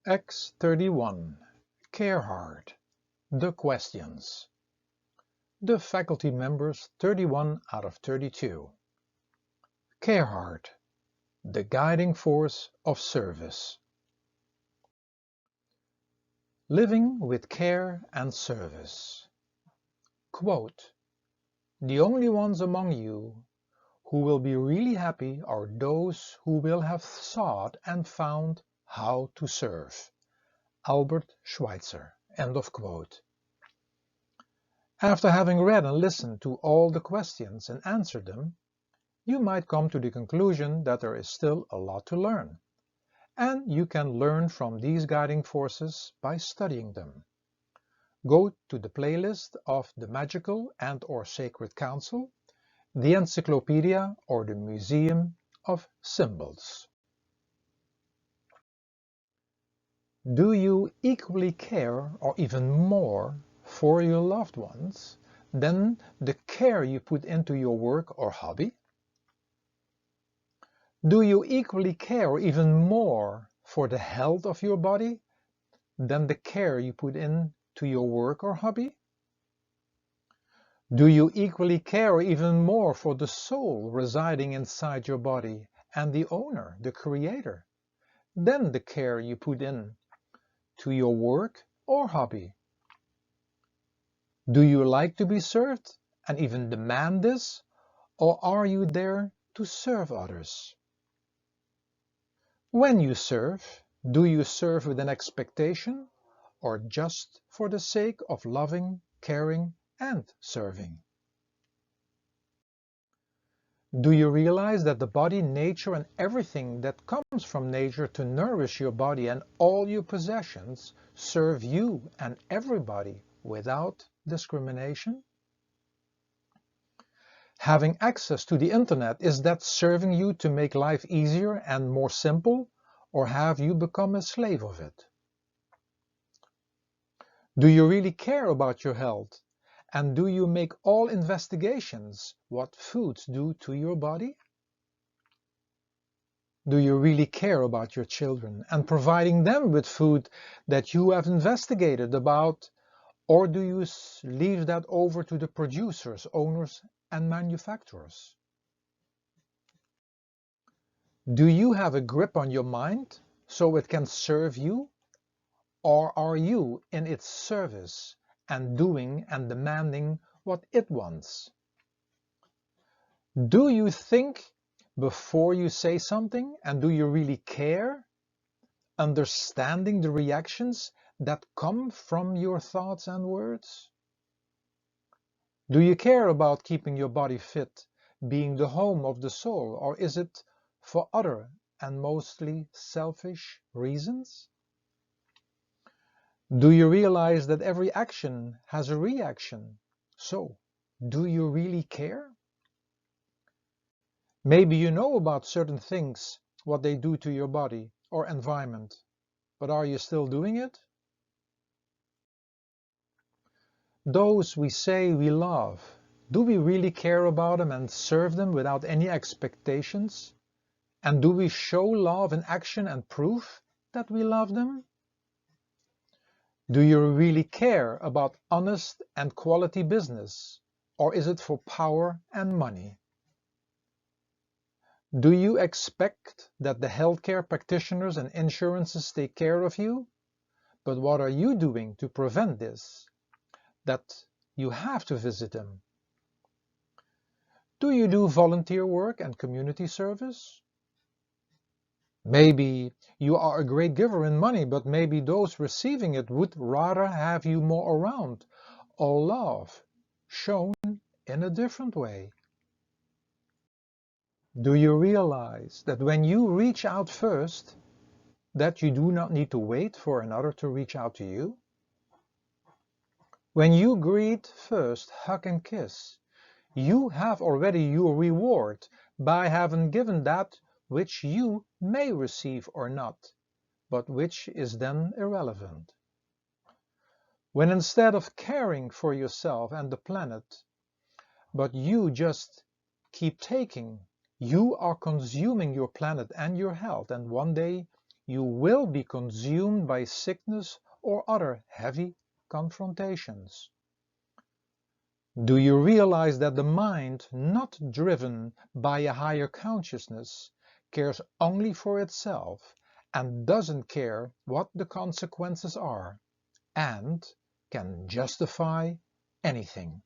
X31 Careheart the Questions. The faculty members 31 out of 32. Careheart, the guiding force of service. Living with care and service. Quote, "The only ones among you who will be really happy are those who will have sought and found how to serve." Albert Schweitzer. End of quote. After having read and listened to all the questions and answered them, you might come to the conclusion that there is still a lot to learn, and you can learn from these guiding forces by studying them. Go to the playlist of the Magical and/or Sacred Council, the Encyclopedia, or the Museum of Symbols. Do you equally care, or even more, for your loved ones than the care you put into your work or hobby? Do you equally care, or even more, for the health of your body than the care you put into your work or hobby? Do you equally care, or even more, for the soul residing inside your body and the owner, the creator, than the care you put in to your work or hobby? Do you like to be served and even demand this, or are you there to serve others? When you serve, do you serve with an expectation or just for the sake of loving, caring, and serving? Do you realize that the body, nature, and everything that comes from nature to nourish your body and all your possessions serve you and everybody without discrimination? Having access to the internet, is that serving you to make life easier and more simple, or have you become a slave of it? Do you really care about your health? And do you make all investigations what foods do to your body? Do you really care about your children and providing them with food that you have investigated about, or do you leave that over to the producers, owners, and manufacturers? Do you have a grip on your mind so it can serve you, or are you in its service and doing and demanding what it wants? Do you think before you say something, and do you really care, understanding the reactions that come from your thoughts and words? Do you care about keeping your body fit, being the home of the soul, or is it for other and mostly selfish reasons? Do you realize that every action has a reaction? So, do you really care? Maybe you know about certain things, what they do to your body or environment, but are you still doing it? Those we say we love, do we really care about them and serve them without any expectations? And do we show love in action and proof that we love them? Do you really care about honest and quality business, or is it for power and money? Do you expect that the healthcare practitioners and insurances take care of you? But what are you doing to prevent this, that you have to visit them? Do you do volunteer work and community service? Maybe you are a great giver in money, but maybe those receiving it would rather have you more around, or love shown in a different way. Do you realize that when you reach out first, that you do not need to wait for another to reach out to you? When you greet first, hug and kiss, you have already your reward by having given that which you may receive or not, but which is then irrelevant. When instead of caring for yourself and the planet, but you just keep taking, you are consuming your planet and your health, and one day you will be consumed by sickness or other heavy confrontations. Do you realize that the mind, not driven by a higher consciousness, cares only for itself and doesn't care what the consequences are, and can justify anything?